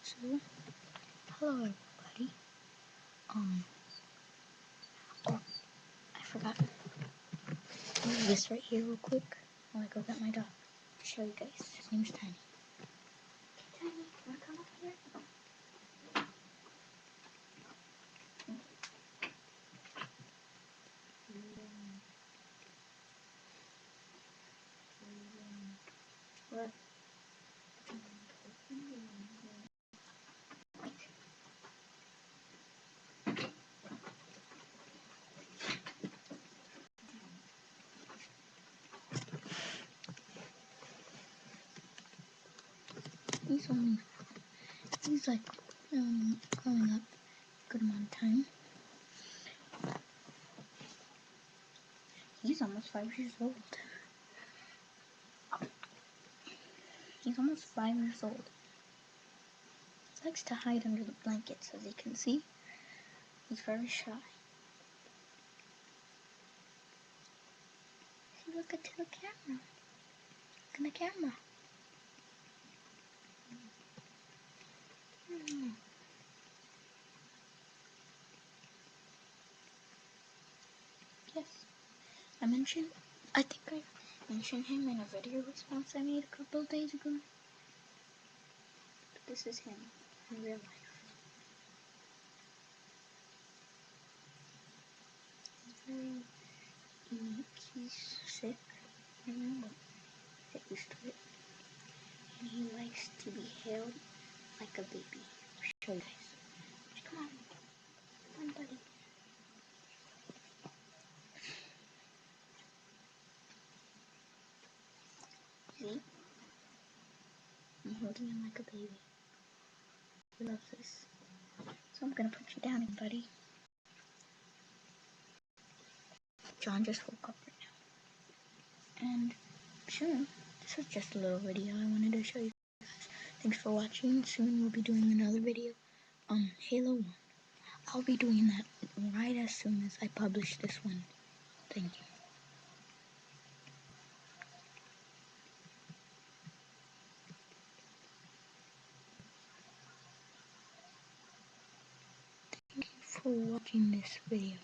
So, hello everybody. Oh, I forgot. I'll do this right here real quick while I go get my dog. I'll show you guys. His name's Tiny. Okay, Tiny, wanna come up here? What? He's like growing up a good amount of time. He's almost 5 years old. He's almost 5 years old. He likes to hide under the blankets, as you can see. He's very shy. See, look at the camera. Look at the camera. Yes. I think I mentioned him in a video response I made a couple of days ago. But this is him in real life. He's very unique. He's sick right now, but get used to it. And he likes to be held like a baby. I'll show you guys. Come on. Come on, buddy. See? I'm holding him like a baby. He loves this. So I'm gonna put you down, buddy. John just woke up right now. And soon, this was just a little video I wanted to show you guys. Thanks for watching. Soon we'll be doing another video on Halo 1. I'll be doing that right as soon as I publish this one. Thank you. Thank you for watching this video.